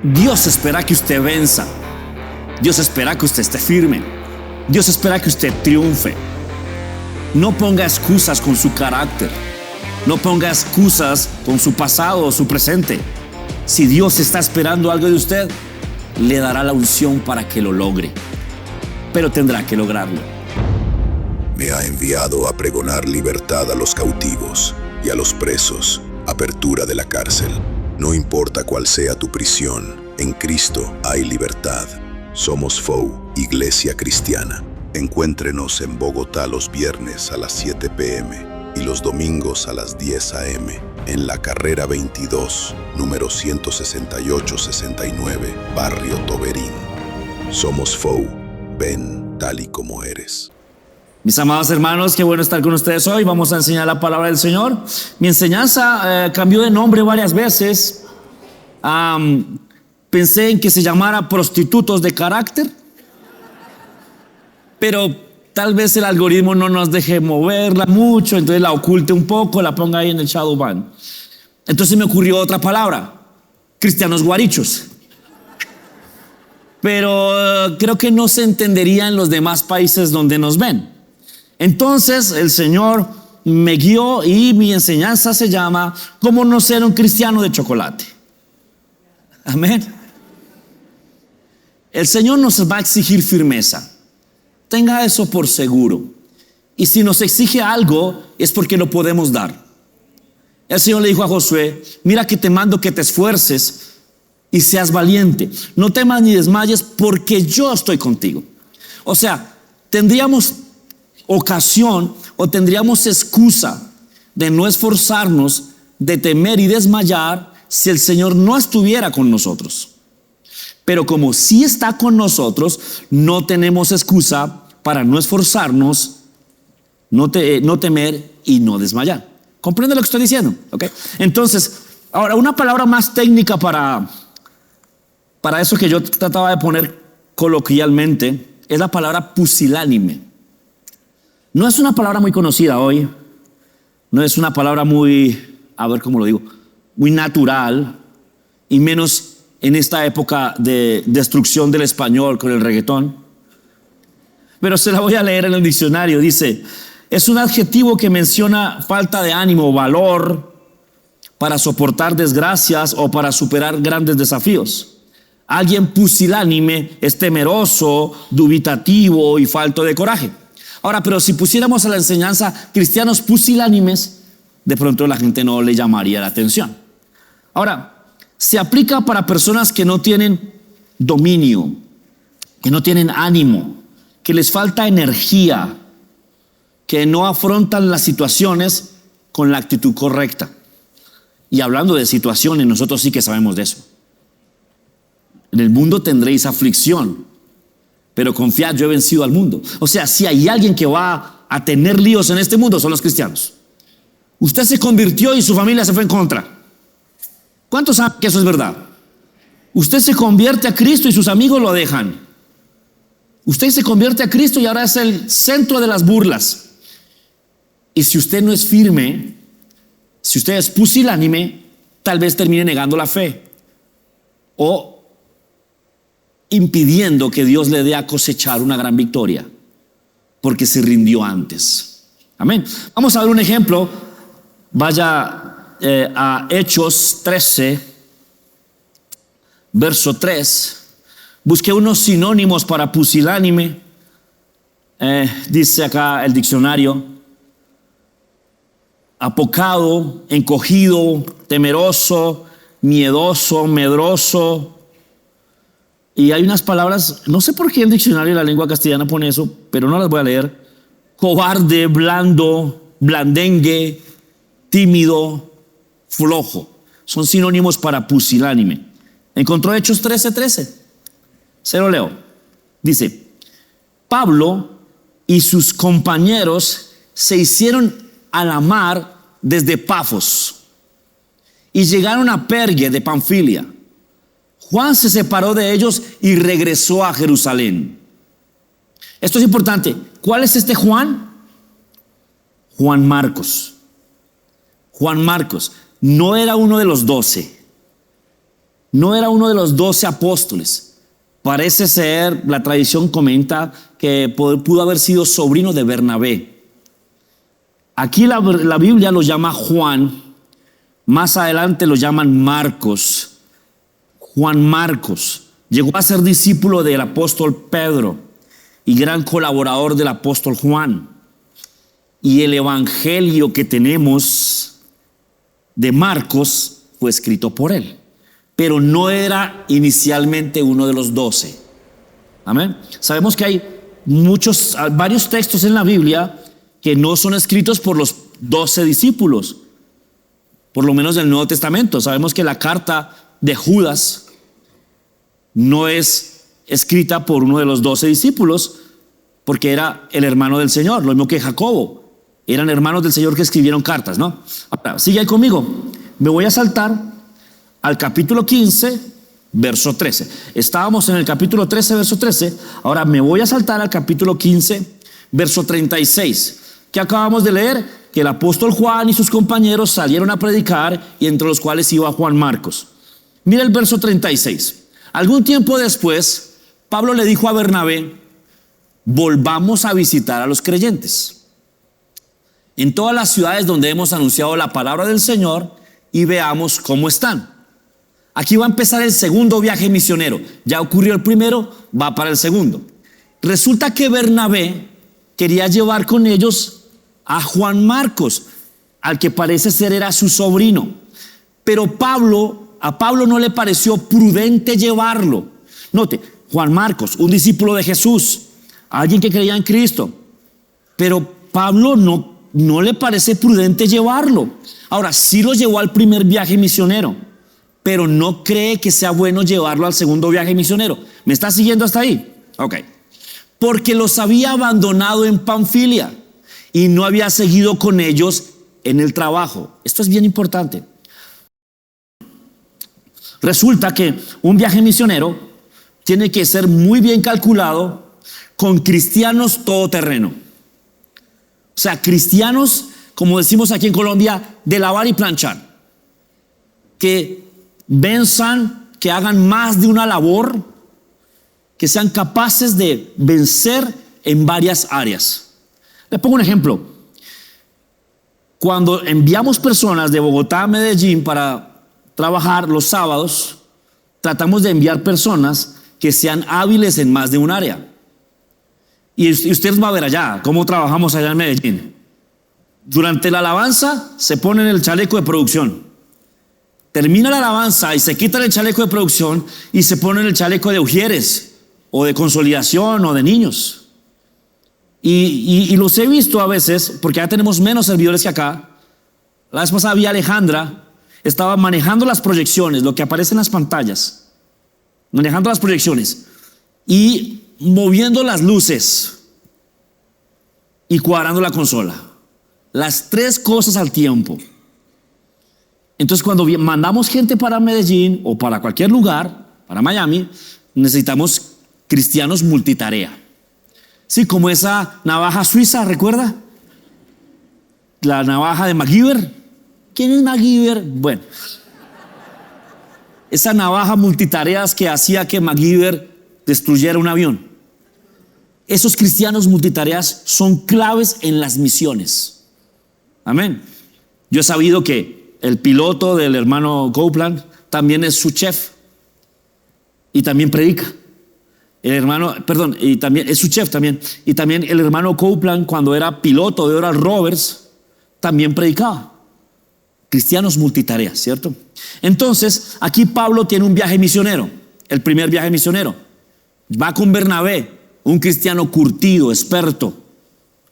Dios espera que usted venza. Dios espera que usted esté firme. Dios espera que usted triunfe. No ponga excusas con su carácter. No ponga excusas con su pasado o su presente. Si Dios está esperando algo de usted, le dará la unción para que lo logre. Pero tendrá que lograrlo. Me ha enviado a pregonar libertad a los cautivos y a los presos, apertura de la cárcel. No importa cuál sea tu prisión, en Cristo hay libertad. Somos FOU, Iglesia Cristiana. Encuéntrenos en Bogotá los viernes a las 7 p.m. y los domingos a las 10 a.m. en la carrera 22, número 16869, Barrio Toberín. Somos FOU, ven tal y como eres. Mis amados hermanos, qué bueno estar con ustedes hoy. Vamos a enseñar la palabra del Señor. Mi enseñanza cambió de nombre varias veces. Pensé en que se llamara Prostitutos de Carácter, pero tal vez el algoritmo no nos deje moverla mucho, entonces la oculte un poco, la ponga ahí en el shadow ban. Entonces me ocurrió otra palabra: cristianos guarichos. Pero creo que no se entendería en los demás países donde nos ven. Entonces el Señor me guió y mi enseñanza se llama ¿Cómo no ser un cristiano de chocolate? Amén. El Señor nos va a exigir firmeza. Tenga eso por seguro. Y si nos exige algo es porque lo podemos dar. El Señor le dijo a Josué: mira que te mando que te esfuerces y seas valiente. No temas ni desmayes porque yo estoy contigo. O sea, tendríamos ocasión o tendríamos excusa de no esforzarnos, de temer y desmayar si el Señor no estuviera con nosotros. Pero como sí está con nosotros, no tenemos excusa para no esforzarnos, no temer y no desmayar. ¿Comprende lo que estoy diciendo? ¿Okay? Entonces, ahora una palabra más técnica para eso que yo trataba de poner coloquialmente es la palabra pusilánime. No es una palabra muy conocida hoy, no es una palabra muy, a ver cómo lo digo, muy natural, y menos en esta época de destrucción del español con el reggaetón. Pero se la voy a leer en el diccionario. Dice: es un adjetivo que menciona falta de ánimo, valor para soportar desgracias o para superar grandes desafíos. Alguien pusilánime es temeroso, dubitativo y falto de coraje. Ahora, pero si pusiéramos a la enseñanza cristianos pusilánimes, de pronto la gente no le llamaría la atención. Ahora, se aplica para personas que no tienen dominio, que no tienen ánimo, que les falta energía, que no afrontan las situaciones con la actitud correcta. Y hablando de situaciones, nosotros sí que sabemos de eso. En el mundo tendréis aflicción, pero confiad, yo he vencido al mundo. O sea, si hay alguien que va a tener líos en este mundo, son los cristianos. Usted se convirtió y su familia se fue en contra. ¿Cuántos saben que eso es verdad? Usted se convierte a Cristo y sus amigos lo dejan. Usted se convierte a Cristo y ahora es el centro de las burlas. Y si usted no es firme, si usted es pusilánime, tal vez termine negando la fe o impidiendo que Dios le dé a cosechar una gran victoria porque se rindió antes. Amén. Vamos a ver un ejemplo. Vaya a Hechos 13, verso 3. Busqué unos sinónimos para pusilánime. Dice acá el diccionario: apocado, encogido, temeroso, miedoso, medroso. Y hay unas palabras, no sé por qué el diccionario de la lengua castellana pone eso, pero no las voy a leer. Cobarde, blando, blandengue, tímido, flojo. Son sinónimos para pusilánime. ¿Encontró Hechos 13:13? Se lo leo. Dice: Pablo y sus compañeros se hicieron a la mar desde Pafos y llegaron a Pergue de Panfilia. Juan se separó de ellos y regresó a Jerusalén. Esto es importante. ¿Cuál es este Juan? Juan Marcos. Juan Marcos no era uno de los 12. no era uno de los 12 apóstoles. Parece ser, la tradición comenta que pudo haber sido sobrino de Bernabé. Aquí la Biblia lo llama Juan, más adelante lo llaman Marcos. Juan Marcos llegó a ser discípulo del apóstol Pedro y gran colaborador del apóstol Juan. Y el evangelio que tenemos de Marcos fue escrito por él, pero no era inicialmente uno de los 12. Amén. Sabemos que hay varios textos en la Biblia que no son escritos por los 12 discípulos, por lo menos del Nuevo Testamento. Sabemos que la carta de Judas no es escrita por uno de los 12 discípulos, porque era el hermano del Señor, lo mismo que Jacobo. Eran hermanos del Señor que escribieron cartas, ¿no? Ahora, sigue ahí conmigo. Me voy a saltar al capítulo 15, verso 13. Estábamos en el capítulo 13, verso 13. Ahora me voy a saltar al capítulo 15, verso 36. Que acabamos de leer, que el apóstol Juan y sus compañeros salieron a predicar, y entre los cuales iba Juan Marcos. Mira el verso 36. Algún tiempo después, Pablo le dijo a Bernabé: volvamos a visitar a los creyentes en todas las ciudades donde hemos anunciado la palabra del Señor y veamos cómo están. Aquí va a empezar el segundo viaje misionero. Ya ocurrió el primero, va para el segundo. Resulta que Bernabé quería llevar con ellos a Juan Marcos, al que parece ser era su sobrino. Pero a Pablo no le pareció prudente llevarlo. Note, Juan Marcos, un discípulo de Jesús, alguien que creía en Cristo. Pero Pablo no le parece prudente llevarlo. Ahora, sí lo llevó al primer viaje misionero, pero no cree que sea bueno llevarlo al segundo viaje misionero. ¿Me está siguiendo hasta ahí? Ok. Porque los había abandonado en Panfilia y no había seguido con ellos en el trabajo. Esto es bien importante. Resulta que un viaje misionero tiene que ser muy bien calculado con cristianos todoterreno. O sea, cristianos, como decimos aquí en Colombia, de lavar y planchar, que venzan, que hagan más de una labor, que sean capaces de vencer en varias áreas. Les pongo un ejemplo. Cuando enviamos personas de Bogotá a Medellín para trabajar los sábados, tratamos de enviar personas que sean hábiles en más de un área. Y usted va a ver allá cómo trabajamos allá en Medellín. Durante la alabanza se ponen el chaleco de producción. Termina la alabanza y se quitan el chaleco de producción y se ponen el chaleco de ujieres o de consolidación o de niños. Y los he visto a veces, porque ya tenemos menos servidores que acá. La vez pasada vi a Alejandra, estaba manejando las proyecciones, lo que aparece en las pantallas, manejando las proyecciones y moviendo las luces y cuadrando la consola. Las tres cosas al tiempo. Entonces, cuando mandamos gente para Medellín o para cualquier lugar, para Miami, necesitamos cristianos multitarea. Sí, como esa navaja suiza, ¿recuerda? La navaja de MacGyver. ¿Quién es MacGyver? Bueno, esa navaja multitareas que hacía que MacGyver destruyera un avión. Esos cristianos multitareas son claves en las misiones. Amén. Yo he sabido que el piloto del hermano Copeland también es su chef y también predica. Y también es su chef también. Y también el hermano Copeland, cuando era piloto de Oral Roberts, también predicaba. Cristianos multitareas, ¿cierto? Entonces, aquí Pablo tiene un viaje misionero, el primer viaje misionero. Va con Bernabé, un cristiano curtido, experto,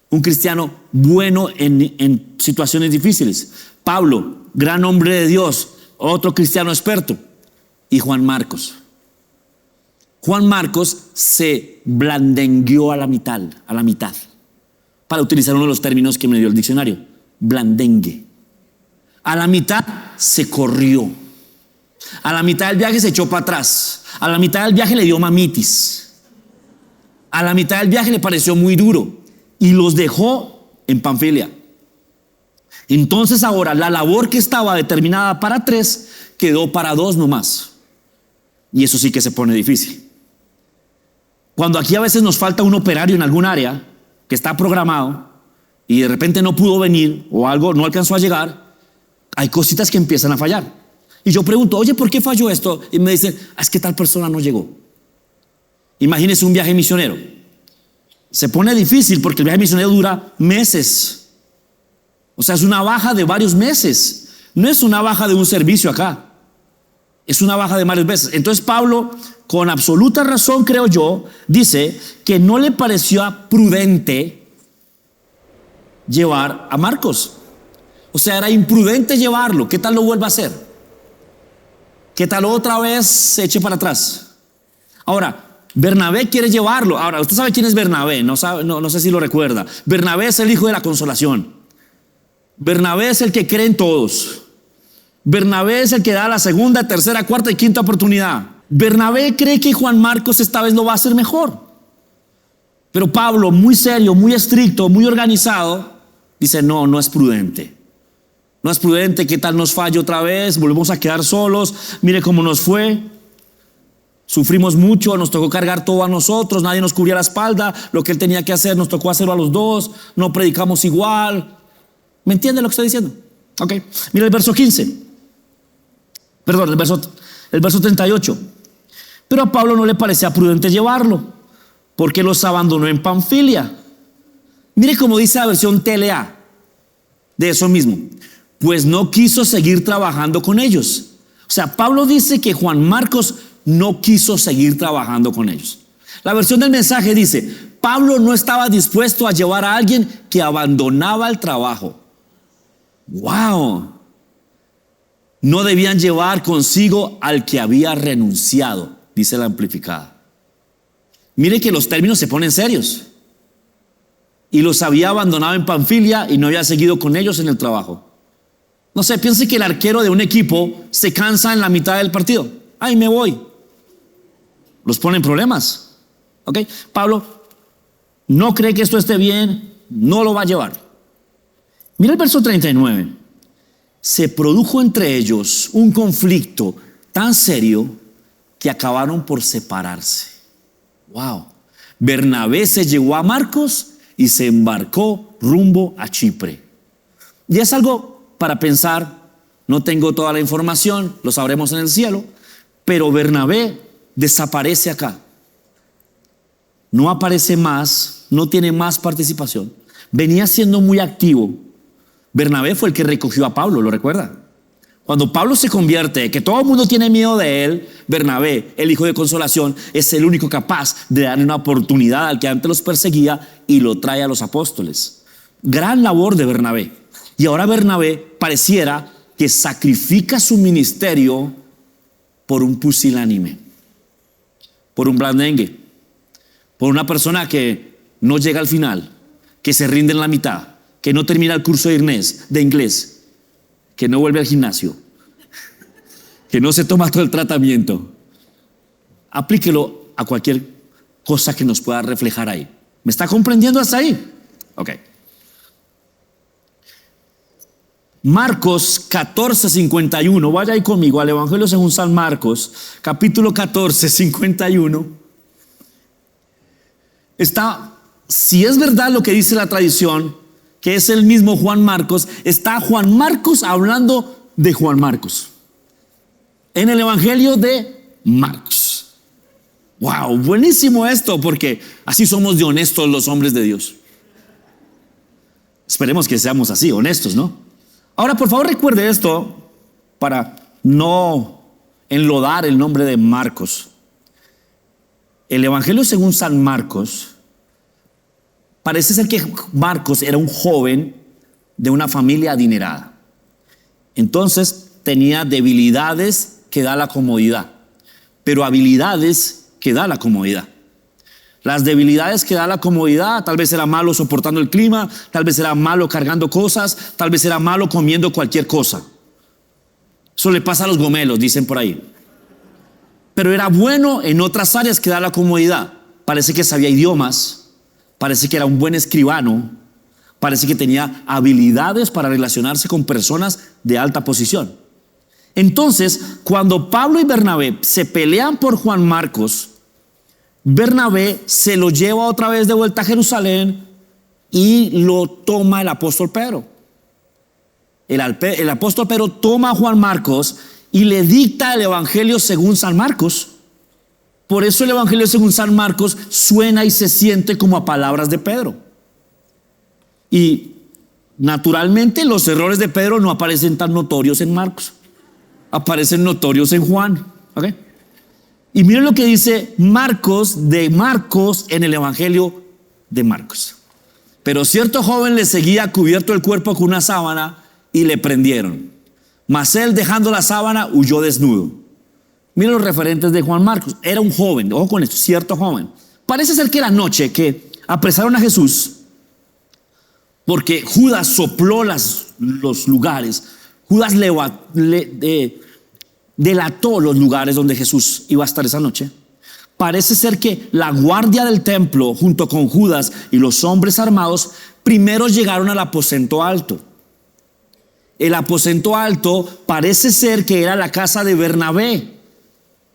un cristiano bueno en situaciones difíciles. Pablo, gran hombre de Dios, otro cristiano experto. Y Juan Marcos. Juan Marcos se blandengueó a la mitad, para utilizar uno de los términos que me dio el diccionario, blandengue. A la mitad se corrió. A la mitad del viaje se echó para atrás. A la mitad del viaje le dio mamitis. A la mitad del viaje le pareció muy duro y los dejó en Panfilia. Entonces ahora la labor que estaba determinada para 3 quedó para 2 nomás. Y eso sí que se pone difícil. Cuando aquí a veces nos falta un operario en algún área que está programado y de repente no pudo venir o algo no alcanzó a llegar, hay cositas que empiezan a fallar. Y yo pregunto, oye, ¿por qué falló esto? Y me dicen, es que tal persona no llegó. Imagínese un viaje misionero. Se pone difícil porque el viaje misionero dura meses. O sea, es una baja de varios meses. No es una baja de un servicio acá. Es una baja de varios meses. Entonces Pablo, con absoluta razón, creo yo, dice que no le pareció prudente llevar a Marcos. O sea, era imprudente llevarlo. ¿Qué tal lo vuelva a hacer? ¿Qué tal otra vez se eche para atrás? Ahora, Bernabé quiere llevarlo. Ahora, usted sabe quién es Bernabé, no sé si lo recuerda. Bernabé es el hijo de la consolación. Bernabé es el que cree en todos. Bernabé es el que da la segunda, tercera, cuarta y quinta oportunidad. Bernabé cree que Juan Marcos esta vez lo va a hacer mejor. Pero Pablo, muy serio, muy estricto, muy organizado, dice, no es prudente. No es prudente, ¿qué tal nos falle otra vez? Volvemos a quedar solos, mire cómo nos fue. Sufrimos mucho, nos tocó cargar todo a nosotros, nadie nos cubría la espalda, lo que él tenía que hacer nos tocó hacerlo a los dos, no predicamos igual. ¿Me entiende lo que estoy diciendo? Ok, mira el verso 15. Perdón, el verso 38. Pero a Pablo no le parecía prudente llevarlo, porque los abandonó en Panfilia. Mire cómo dice la versión TLA de eso mismo. Pues no quiso seguir trabajando con ellos. O sea, Pablo dice que Juan Marcos no quiso seguir trabajando con ellos. La versión del mensaje dice, Pablo no estaba dispuesto a llevar a alguien que abandonaba el trabajo. ¡Wow! No debían llevar consigo al que había renunciado, dice la amplificada. Mire que los términos se ponen serios. Y los había abandonado en Panfilia y no había seguido con ellos en el trabajo. No sé, piense que el arquero de un equipo se cansa en la mitad del partido. ¡Ay, me voy! Los pone en problemas. ¿Ok? Pablo no cree que esto esté bien, no lo va a llevar. Mira el verso 39. Se produjo entre ellos un conflicto tan serio que acabaron por separarse. Wow. Bernabé se llevó a Marcos y se embarcó rumbo a Chipre. Y es algo para pensar. No tengo toda la información, lo sabremos en el cielo, pero Bernabé desaparece acá. No aparece más, no tiene más participación. Venía siendo muy activo. Bernabé fue el que recogió a Pablo, ¿lo recuerda? Cuando Pablo se convierte, que todo el mundo tiene miedo de él, Bernabé, el hijo de consolación, es el único capaz de darle una oportunidad al que antes los perseguía y lo trae a los apóstoles. Gran labor de Bernabé. Y ahora Bernabé pareciera que sacrifica su ministerio por un pusilánime, por un blandengue, por una persona que no llega al final, que se rinde en la mitad, que no termina el curso de inglés, que no vuelve al gimnasio, que no se toma todo el tratamiento. Aplíquelo a cualquier cosa que nos pueda reflejar ahí. ¿Me está comprendiendo hasta ahí? Ok. Marcos 14:51. Vaya ahí conmigo al Evangelio según San Marcos, capítulo 14:51. Está, si es verdad lo que dice la tradición, que es el mismo Juan Marcos, está Juan Marcos hablando de Juan Marcos en el Evangelio de Marcos. Wow, buenísimo esto, porque así somos de honestos los hombres de Dios. Esperemos que seamos así, honestos, ¿no? Ahora, por favor, recuerde esto para no enlodar el nombre de Marcos. El Evangelio según San Marcos, parece ser que Marcos era un joven de una familia adinerada. Entonces tenía debilidades que da la comodidad, pero habilidades que da la comodidad. Las debilidades que da la comodidad, tal vez era malo soportando el clima, tal vez era malo cargando cosas, tal vez era malo comiendo cualquier cosa. Eso le pasa a los gomelos, dicen por ahí. Pero era bueno en otras áreas que da la comodidad. Parece que sabía idiomas, parece que era un buen escribano, parece que tenía habilidades para relacionarse con personas de alta posición. Entonces, cuando Pablo y Bernabé se pelean por Juan Marcos, Bernabé se lo lleva otra vez de vuelta a Jerusalén y lo toma el apóstol Pedro. El apóstol Pedro toma a Juan Marcos y le dicta el evangelio según San Marcos. Por eso el evangelio según San Marcos suena y se siente como a palabras de Pedro. Y naturalmente los errores de Pedro no aparecen tan notorios en Marcos, aparecen notorios en Juan. ¿Okay? Y miren lo que dice Marcos de Marcos en el evangelio de Marcos. Pero cierto joven le seguía cubierto el cuerpo con una sábana y le prendieron. Mas él, dejando la sábana, huyó desnudo. Miren los referentes de Juan Marcos. Era un joven, ojo con esto, cierto joven. Parece ser que la noche que apresaron a Jesús, porque Judas sopló los lugares, Judas delató los lugares donde Jesús iba a estar esa noche. Parece ser que la guardia del templo, junto con Judas y los hombres armados, primero llegaron al aposento alto. El aposento alto parece ser que era la casa de Bernabé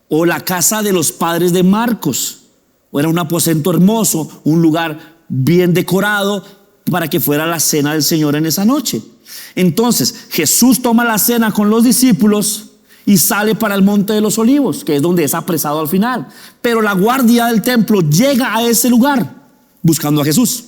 o la casa de los padres de Marcos. O era un aposento hermoso, un lugar bien decorado para que fuera la cena del Señor en esa noche. Entonces Jesús toma la cena con los discípulos y sale para el Monte de los Olivos, que es donde es apresado al final. Pero la guardia del templo llega a ese lugar buscando a Jesús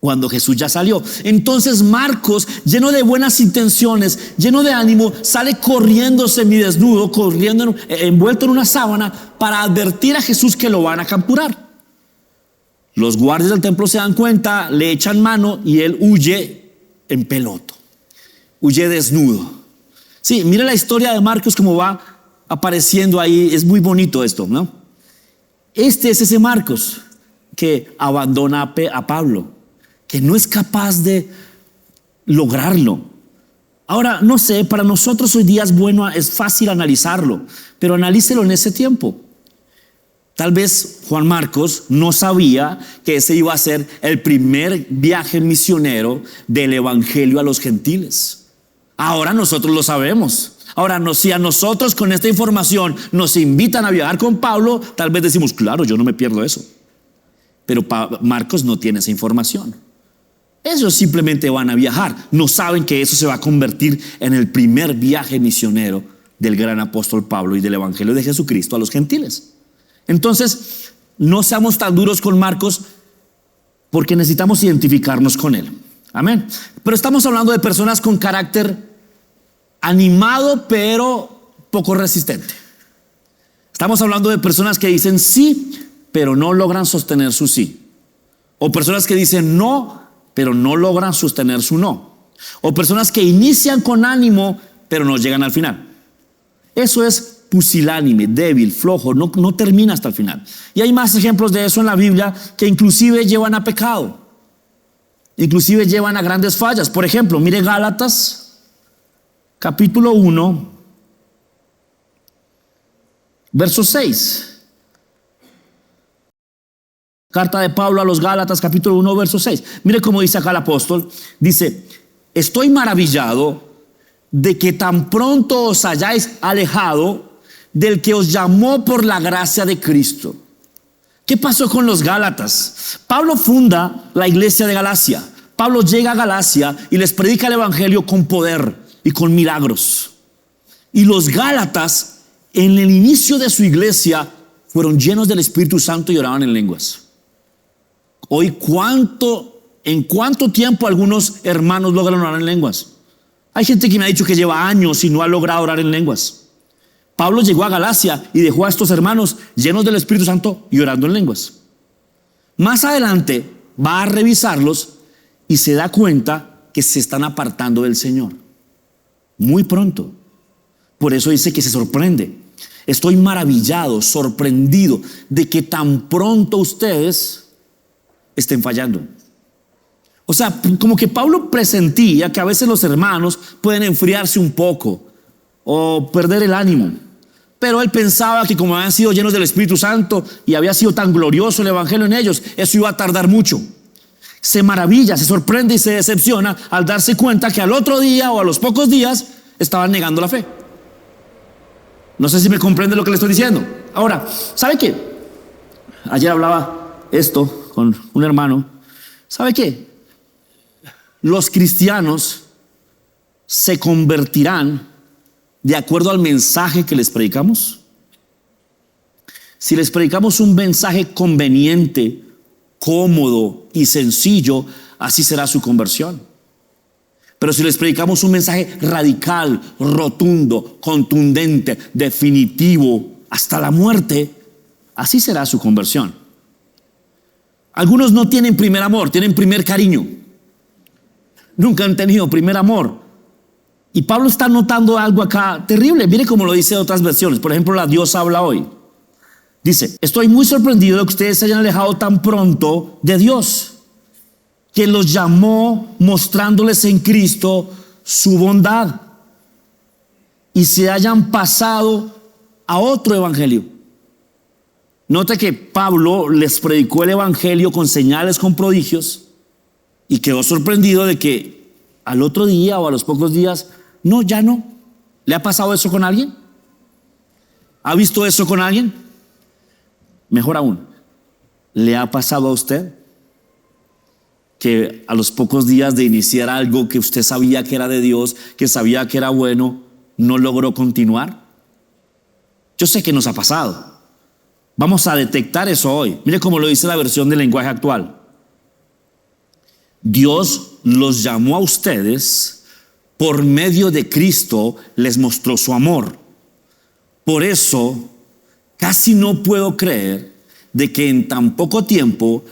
cuando Jesús ya salió. Entonces Marcos, lleno de buenas intenciones, lleno de ánimo, sale corriendo semidesnudo, corriendo envuelto en una sábana para advertir a Jesús que lo van a capturar. Los guardias del templo se dan cuenta, le echan mano y él huye en peloto, huye desnudo. Sí, mire la historia de Marcos como va apareciendo ahí. Es muy bonito esto, ¿no? Este es ese Marcos que abandona a Pablo, que no es capaz de lograrlo. Ahora, no sé, para nosotros hoy día es fácil analizarlo, pero analícelo en ese tiempo. Tal vez Juan Marcos no sabía que ese iba a ser el primer viaje misionero del evangelio a los gentiles. Ahora nosotros lo sabemos. Ahora, si a nosotros con esta información nos invitan a viajar con Pablo, tal vez decimos, claro, yo no me pierdo eso. Pero Marcos no tiene esa información. Ellos simplemente van a viajar. No saben que eso se va a convertir en el primer viaje misionero del gran apóstol Pablo y del evangelio de Jesucristo a los gentiles. Entonces, no seamos tan duros con Marcos, porque necesitamos identificarnos con él. Amén. Pero estamos hablando de personas con carácter animado, pero poco resistente. Estamos hablando de personas que dicen sí, pero no logran sostener su sí. O personas que dicen no, pero no logran sostener su no. O personas que inician con ánimo, pero no llegan al final. Eso es pusilánime, débil, flojo, no termina hasta el final. Y hay más ejemplos de eso en la Biblia que inclusive llevan a pecado. Inclusive llevan a grandes fallas. Por ejemplo, mire Gálatas, capítulo 1, verso 6. Carta de Pablo a los Gálatas, capítulo 1, verso 6. Mire cómo dice acá el apóstol. Dice, estoy maravillado de que tan pronto os hayáis alejado del que os llamó por la gracia de Cristo. ¿Qué pasó con los Gálatas? Pablo funda la iglesia de Galacia. Pablo llega a Galacia y les predica el evangelio con poder y con milagros. Y los Gálatas, en el inicio de su iglesia, fueron llenos del Espíritu Santo y oraban en lenguas. Hoy, ¿en cuánto tiempo algunos hermanos logran orar en lenguas? Hay gente que me ha dicho que lleva años y no ha logrado orar en lenguas. Pablo llegó a Galacia y dejó a estos hermanos llenos del Espíritu Santo y orando en lenguas. Más adelante va a revisarlos y se da cuenta que se están apartando del Señor. Muy pronto. Por eso dice que se sorprende. Estoy maravillado, sorprendido de que tan pronto ustedes estén fallando. O sea, como que Pablo presentía que a veces los hermanos pueden enfriarse un poco o perder el ánimo. Pero él pensaba que como habían sido llenos del Espíritu Santo y había sido tan glorioso el evangelio en ellos, eso iba a tardar mucho. Se maravilla, se sorprende y se decepciona al darse cuenta que al otro día o a los pocos días estaban negando la fe. No sé si me comprende lo que le estoy diciendo. Ahora, ¿sabe qué? Ayer hablaba esto con un hermano. ¿Sabe qué? Los cristianos se convertirán de acuerdo al mensaje que les predicamos. Si les predicamos un mensaje conveniente, cómodo y sencillo, así será su conversión. Pero si les predicamos un mensaje radical, rotundo, contundente, definitivo, hasta la muerte, así será su conversión. Algunos no tienen primer amor, tienen primer cariño. Nunca han tenido primer amor. Y Pablo está notando algo acá terrible. Mire cómo lo dice en otras versiones. Por ejemplo, la Dios habla hoy. Dice: estoy muy sorprendido de que ustedes se hayan alejado tan pronto de Dios, quien los llamó mostrándoles en Cristo su bondad, y se hayan pasado a otro evangelio. Note que Pablo les predicó el evangelio con señales, con prodigios, y quedó sorprendido de que al otro día o a los pocos días, no, ya no. ¿Le ha pasado eso con alguien? ¿Ha visto eso con alguien? Mejor aún, ¿le ha pasado a usted que a los pocos días de iniciar algo que usted sabía que era de Dios, que sabía que era bueno, no logró continuar? Yo sé que nos ha pasado. Vamos a detectar eso hoy. Mire cómo lo dice la versión del lenguaje actual. Dios los llamó a ustedes, por medio de Cristo les mostró su amor. Por eso casi no puedo creer de que en tan poco tiempo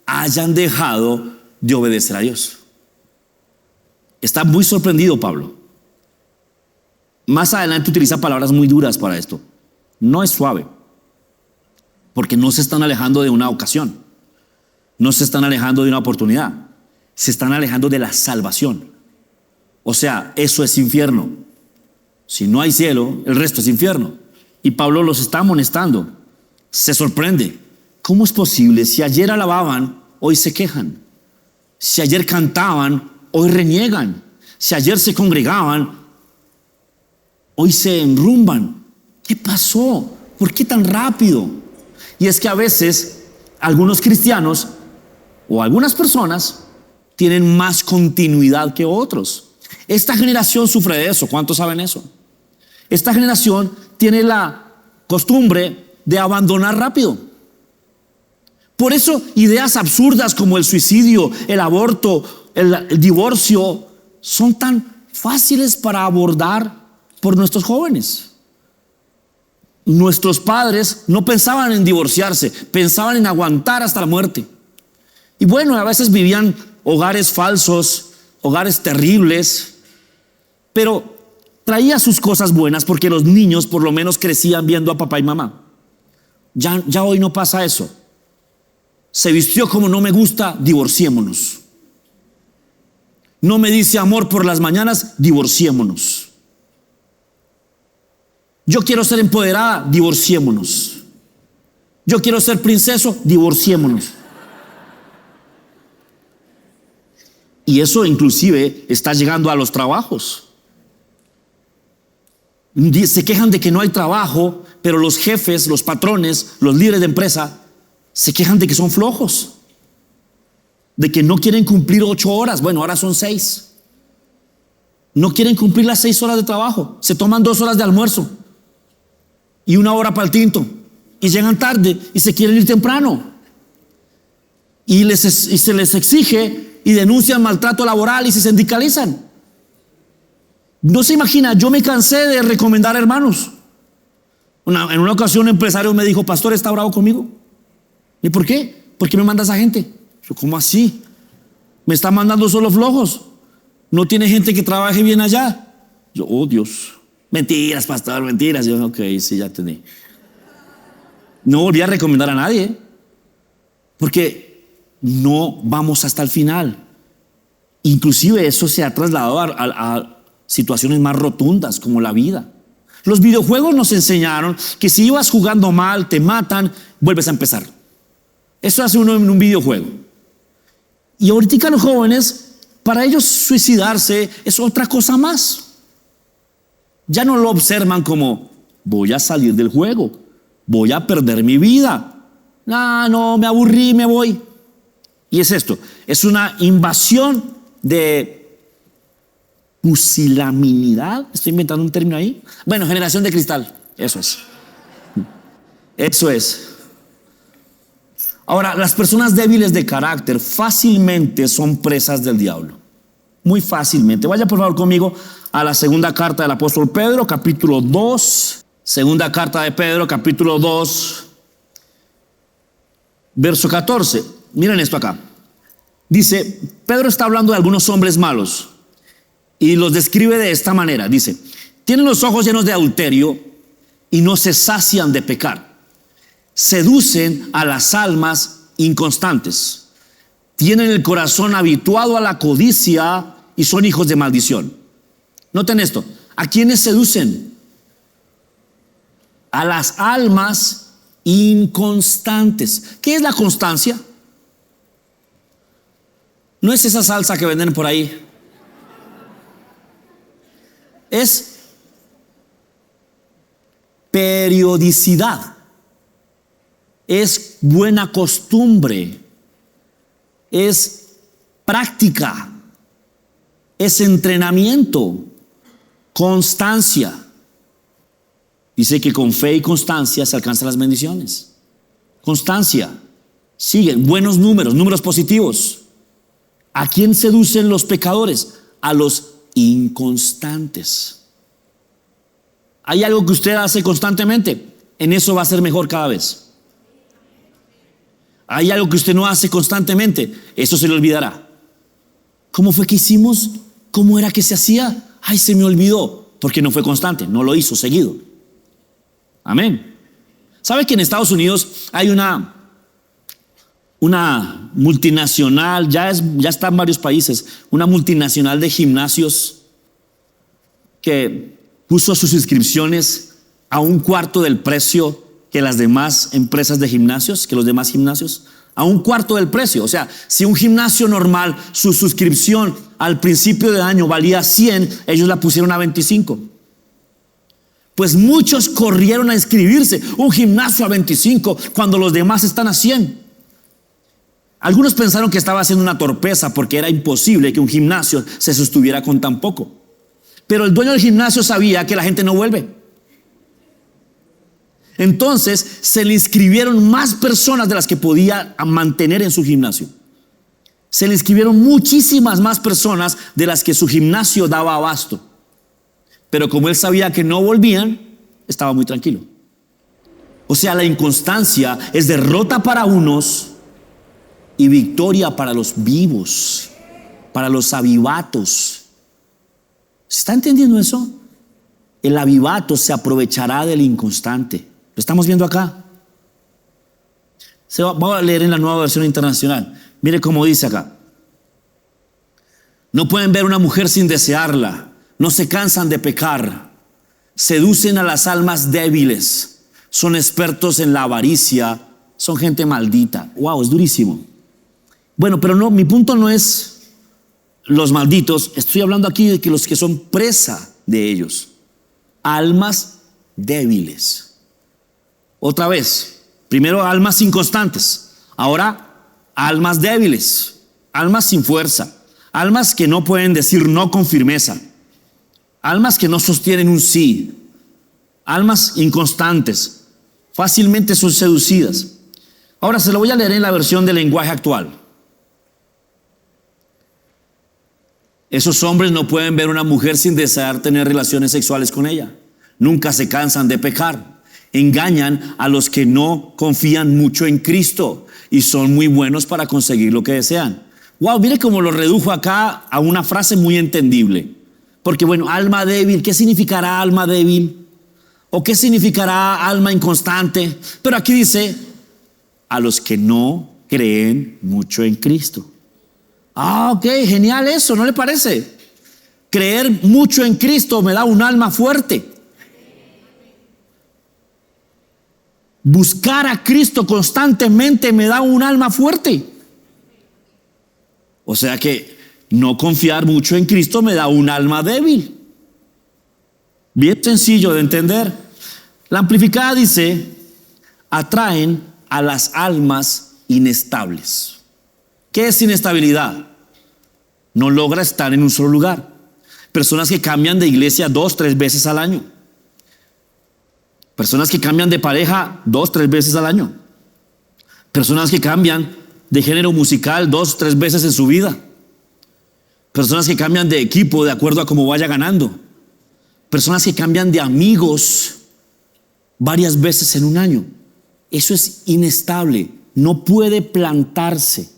hayan dejado de obedecer a Dios. Está muy sorprendido Pablo. Más adelante utiliza palabras muy duras para esto. No es suave, porque no se están alejando de una ocasión, no se están alejando de una oportunidad, se están alejando de la salvación. O sea, eso es infierno. Si no hay cielo, el resto es infierno. Y Pablo los está amonestando. Se sorprende. ¿Cómo es posible? Si ayer alababan, hoy se quejan. Si ayer cantaban, hoy reniegan. Si ayer se congregaban, hoy se enrumban. ¿Qué pasó? ¿Por qué tan rápido? Y es que a veces algunos cristianos o algunas personas tienen más continuidad que otros. Esta generación sufre de eso. ¿Cuántos saben eso? Esta generación tiene la costumbre de abandonar rápido. Por eso ideas absurdas como el suicidio, el aborto, el divorcio son tan fáciles para abordar por nuestros jóvenes. Nuestros padres no pensaban en divorciarse, pensaban en aguantar hasta la muerte. Y bueno, a veces vivían hogares falsos, hogares terribles, pero traía sus cosas buenas porque los niños por lo menos crecían viendo a papá y mamá. Ya hoy no pasa eso. Se vistió como no me gusta, divorciémonos. No me dice amor por las mañanas, divorciémonos. Yo quiero ser empoderada, divorciémonos. Yo quiero ser princeso, divorciémonos. Y eso inclusive está llegando a los trabajos. Se quejan de que no hay trabajo, pero los jefes, los patrones, los líderes de empresa se quejan de que son flojos, de que no quieren cumplir 8 horas. Bueno, ahora son 6. No quieren cumplir las 6 horas de trabajo. Se toman 2 horas de almuerzo y 1 hora para el tinto, y llegan tarde y se quieren ir temprano, y se les exige y denuncian maltrato laboral y se sindicalizan. No se imagina, yo me cansé de recomendar hermanos. En una ocasión un empresario me dijo: pastor, ¿está bravo conmigo? ¿Y por qué? ¿Por qué me manda esa gente? Yo, ¿cómo así? Me está mandando solo flojos. ¿No tiene gente que trabaje bien allá? Yo, oh Dios. Mentiras, pastor, mentiras. Yo, ok, sí, ya entendí. No volví a recomendar a nadie, porque no vamos hasta el final. Inclusive eso se ha trasladado a situaciones más rotundas como la vida. Los videojuegos nos enseñaron que si ibas jugando mal, te matan, vuelves a empezar. Eso hace uno en un videojuego. Y ahorita los jóvenes, para ellos suicidarse es otra cosa más. Ya no lo observan como voy a salir del juego, voy a perder mi vida. No, me aburrí, me voy. Y es esto, es una invasión de pusilanimidad. Estoy inventando un término ahí. Bueno, generación de cristal, eso es. Eso es. Ahora, las personas débiles de carácter fácilmente son presas del diablo. Muy fácilmente. Vaya por favor conmigo a la segunda carta del apóstol Pedro, capítulo 2. Segunda carta de Pedro, capítulo 2, verso 14. Miren esto acá. Dice, Pedro está hablando de algunos hombres malos y los describe de esta manera. Dice, tienen los ojos llenos de adulterio y no se sacian de pecar. Seducen a las almas inconstantes. Tienen el corazón habituado a la codicia y son hijos de maldición. Noten esto. ¿A quiénes seducen? A las almas inconstantes. ¿Qué es la constancia? No es esa salsa que venden por ahí. Es periodicidad. Es buena costumbre. Es práctica. Es entrenamiento. Constancia. Dice que con fe y constancia se alcanzan las bendiciones. Constancia. Siguen buenos números, números positivos. ¿A quién seducen los pecadores? A los inconstantes. ¿Hay algo que usted hace constantemente? En eso va a ser mejor cada vez. ¿Hay algo que usted no hace constantemente? Eso se le olvidará. ¿Cómo fue que hicimos? ¿Cómo era que se hacía? Ay, se me olvidó. Porque no fue constante, no lo hizo seguido. Amén. ¿Sabe que en Estados Unidos hay una multinacional, ya está en varios países, una multinacional de gimnasios que puso sus inscripciones a un cuarto del precio que las demás empresas de gimnasios, que los demás gimnasios, a un cuarto del precio? O sea, si un gimnasio normal, su suscripción al principio de año valía 100, ellos la pusieron a 25. Pues muchos corrieron a inscribirse. Un gimnasio a 25 cuando los demás están a 100. Algunos pensaron que estaba haciendo una torpeza porque era imposible que un gimnasio se sostuviera con tan poco. Pero el dueño del gimnasio sabía que la gente no vuelve. Entonces se le inscribieron más personas de las que podía mantener en su gimnasio. Se le inscribieron muchísimas más personas de las que su gimnasio daba abasto. Pero como él sabía que no volvían, estaba muy tranquilo. O sea, la inconstancia es derrota para unos y victoria para los vivos, para los avivatos. ¿Se está entendiendo eso? El avivato se aprovechará del inconstante. Lo estamos viendo acá. Vamos a leer en la Nueva Versión Internacional. Mire cómo dice acá. No pueden ver una mujer sin desearla. No se cansan de pecar. Seducen a las almas débiles. Son expertos en la avaricia. Son gente maldita. Wow, es durísimo. Bueno, pero no, mi punto no es los malditos. Estoy hablando aquí de que los que son presa de ellos. Almas débiles. Otra vez. Primero almas inconstantes. Ahora almas débiles. Almas sin fuerza. Almas que no pueden decir no con firmeza. Almas que no sostienen un sí. Almas inconstantes. Fácilmente son seducidas. Ahora se lo voy a leer en la versión del lenguaje actual. Esos hombres no pueden ver una mujer sin desear tener relaciones sexuales con ella. Nunca se cansan de pecar. Engañan a los que no confían mucho en Cristo y son muy buenos para conseguir lo que desean. Wow, mire cómo lo redujo acá a una frase muy entendible. Porque bueno, alma débil, ¿qué significará alma débil? ¿O qué significará alma inconstante? Pero aquí dice, a los que no creen mucho en Cristo. Ok, genial eso, ¿no le parece? Creer mucho en Cristo me da un alma fuerte. Buscar a Cristo constantemente me da un alma fuerte. O sea que no confiar mucho en Cristo me da un alma débil. Bien sencillo de entender. La amplificada dice, atraen a las almas inestables. ¿Qué es inestabilidad? No logra estar en un solo lugar. Personas que cambian de iglesia 2, 3 veces al año. Personas que cambian de pareja 2, 3 veces al año. Personas que cambian de género musical 2, 3 veces en su vida. Personas que cambian de equipo de acuerdo a cómo vaya ganando. Personas que cambian de amigos varias veces en un año. Eso es inestable, no puede plantarse.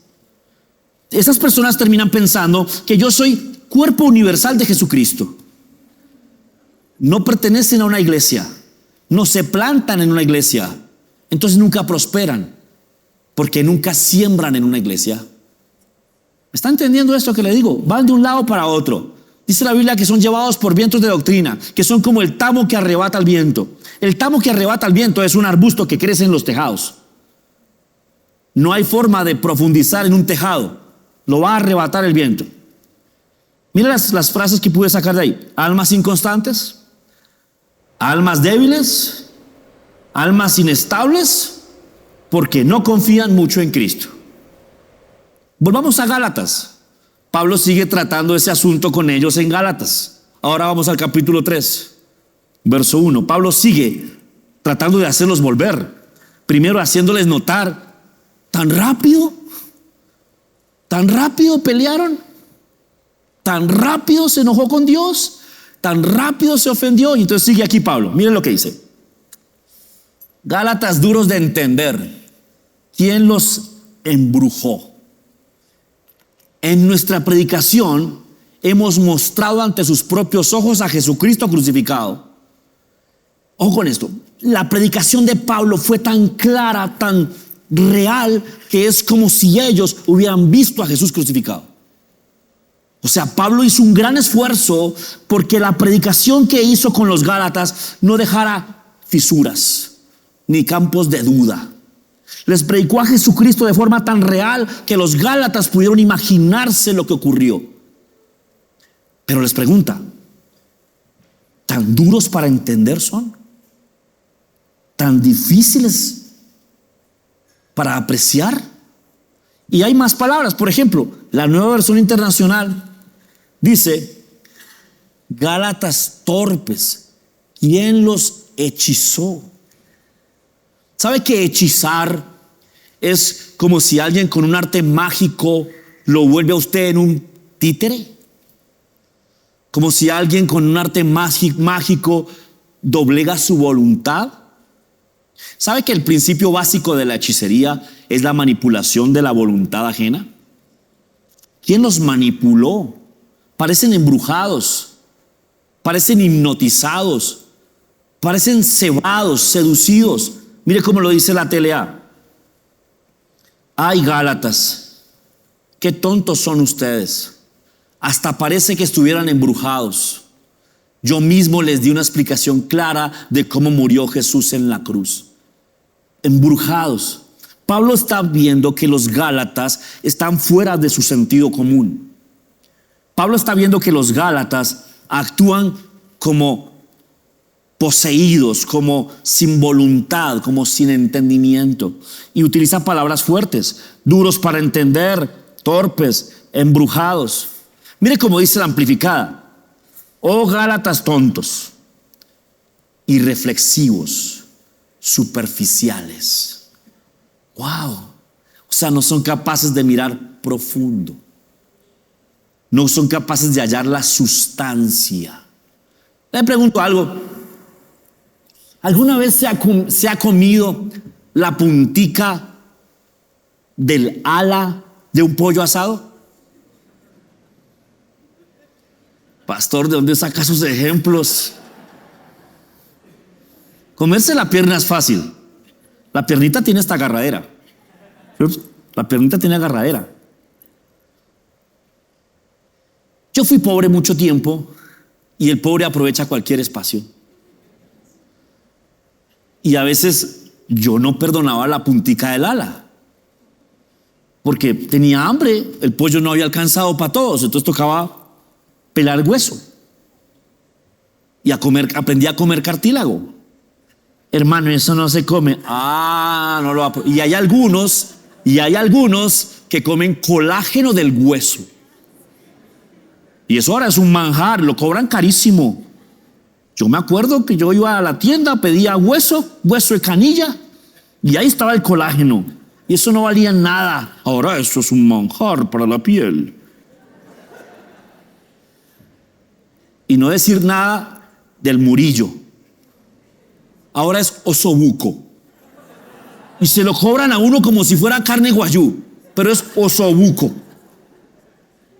Esas personas terminan pensando que yo soy cuerpo universal de Jesucristo. No pertenecen a una iglesia, no se plantan en una iglesia, entonces nunca prosperan, porque nunca siembran en una iglesia. ¿Está entendiendo esto que le digo? Van de un lado para otro. Dice la Biblia que son llevados por vientos de doctrina, que son como el tamo que arrebata el viento. El tamo que arrebata el viento es un arbusto que crece en los tejados. No hay forma de profundizar en un tejado, lo va a arrebatar el viento. Mira las frases que pude sacar de ahí. Almas inconstantes, almas débiles, almas inestables, porque no confían mucho en Cristo. Volvamos a Gálatas. Pablo sigue tratando ese asunto con ellos en Gálatas. Ahora vamos al capítulo 3, verso 1. Pablo sigue tratando de hacerlos volver. Primero haciéndoles notar, tan rápido pelearon, tan rápido se enojó con Dios, tan rápido se ofendió. Y entonces sigue aquí Pablo. Miren lo que dice. Gálatas duros de entender. ¿Quién los embrujó? En nuestra predicación hemos mostrado ante sus propios ojos a Jesucristo crucificado. Ojo con esto. La predicación de Pablo fue tan clara, tan real, que es como si ellos hubieran visto a Jesús crucificado. O sea, Pablo hizo un gran esfuerzo porque la predicación que hizo con los Gálatas no dejara fisuras ni campos de duda. Les predicó a Jesucristo de forma tan real que los Gálatas pudieron imaginarse lo que ocurrió. Pero les pregunta, ¿tan duros para entender son? ¿Tan difíciles para apreciar? Y hay más palabras. Por ejemplo, la Nueva Versión Internacional dice, Gálatas torpes, ¿quién los hechizó? ¿Sabe que hechizar es como si alguien con un arte mágico lo vuelve a usted en un títere? Como si alguien con un arte mágico doblega su voluntad. ¿Sabe que el principio básico de la hechicería es la manipulación de la voluntad ajena? ¿Quién los manipuló? Parecen embrujados, parecen hipnotizados, parecen cebados, seducidos. Mire cómo lo dice la TLA. Ay, Gálatas, qué tontos son ustedes. Hasta parece que estuvieran embrujados. Yo mismo les di una explicación clara de cómo murió Jesús en la cruz. Embrujados. Pablo está viendo que los Gálatas están fuera de su sentido común. Pablo está viendo que los Gálatas actúan como poseídos, como sin voluntad, como sin entendimiento. Y utiliza palabras fuertes, duros para entender, torpes, embrujados. Mire cómo dice la amplificada. Oh Gálatas tontos, irreflexivos, superficiales. Wow. O sea, no son capaces de mirar profundo. No son capaces de hallar la sustancia. Le pregunto algo. ¿Alguna vez se ha comido la puntica del ala de un pollo asado? Pastor, ¿de dónde saca sus ejemplos? Comerse la pierna es fácil. La piernita tiene esta agarradera. La piernita tiene agarradera. Yo fui pobre mucho tiempo y el pobre aprovecha cualquier espacio. Y a veces yo no perdonaba la puntica del ala porque tenía hambre, el pollo no había alcanzado para todos, entonces tocaba pelar hueso. y aprendí a comer cartílago. Hermano, eso no se come. No lo y hay algunos que comen colágeno del hueso. Y eso ahora es un manjar, lo cobran carísimo. Yo me acuerdo que yo iba a la tienda, pedía hueso de canilla, y ahí estaba el colágeno. Y eso no valía nada. Ahora eso es un manjar para la piel. Y no decir nada del murillo. Ahora es osobuco. Y se lo cobran a uno como si fuera carne guayú, pero es osobuco.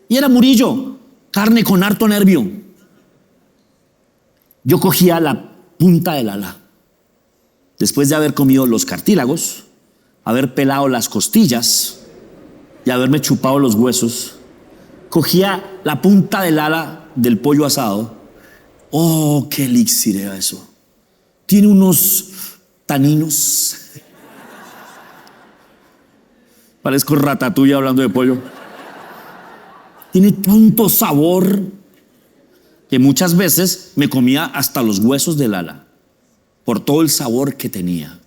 Y era murillo, carne con harto nervio. Yo cogía la punta del ala, después de haber comido los cartílagos, haber pelado las costillas y haberme chupado los huesos. Cogía la punta del ala del pollo asado. Oh, qué elixir era eso. Tiene unos taninos. Parezco Ratatouille hablando de pollo. Tiene tanto sabor que muchas veces me comía hasta los huesos del ala por todo el sabor que tenía.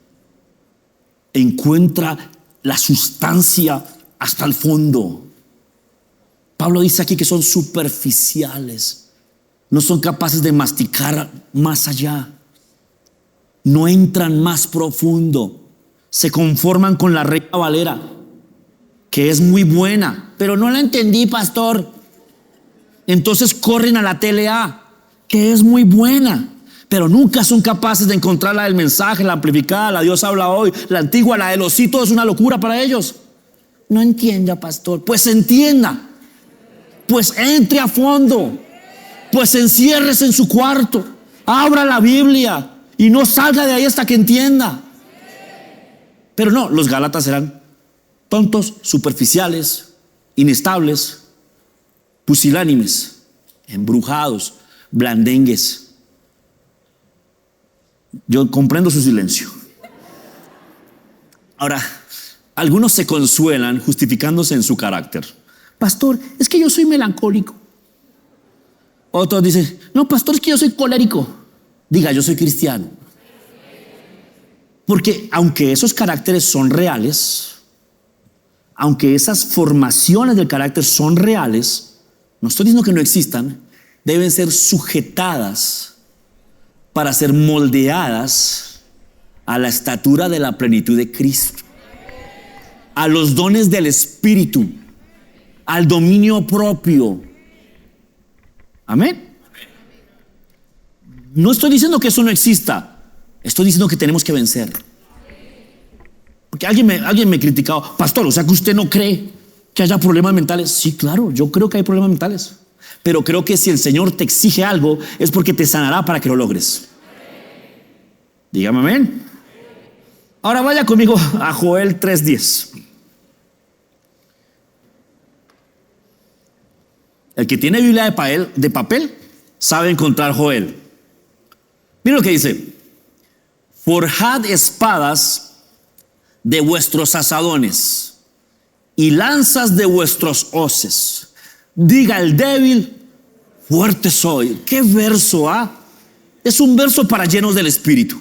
Encuentra la sustancia hasta el fondo. Pablo dice aquí que son superficiales, no son capaces de masticar más allá, no entran más profundo, se conforman con la Reina Valera, que es muy buena, pero no la entendí, pastor. Entonces corren a la TLA, que es muy buena, pero nunca son capaces de encontrar la del mensaje, la amplificada, la Dios habla hoy, la antigua, la del osito, es una locura para ellos. No entienda, pastor. Pues entienda, pues entre a fondo, pues enciérrese en su cuarto, abra la Biblia y no salga de ahí hasta que entienda. Pero no, los gálatas eran tontos, superficiales, inestables, pusilánimes, embrujados, blandengues. Yo comprendo su silencio. Ahora, algunos se consuelan justificándose en su carácter. Pastor, es que yo soy melancólico. Otros dicen, no, pastor, es que yo soy colérico. Diga, yo soy cristiano. Porque aunque esos caracteres son reales, aunque esas formaciones del carácter son reales, no estoy diciendo que no existan, deben ser sujetadas para ser moldeadas a la estatura de la plenitud de Cristo, a los dones del Espíritu, al dominio propio. Amén. No estoy diciendo que eso no exista, estoy diciendo que tenemos que vencer. Porque alguien me criticaba, pastor, o sea que usted no cree que haya problemas mentales. Sí, claro, yo creo que hay problemas mentales, pero creo que si el Señor te exige algo es porque te sanará para que lo logres. Dígame amén. Ahora vaya conmigo a Joel 3:10. El que tiene Biblia de papel sabe encontrar Joel. Mira lo que dice: forjad espadas de vuestros asadones y lanzas de vuestros hoces. Diga el débil, fuerte soy. ¿Qué verso? Es un verso para llenos del Espíritu.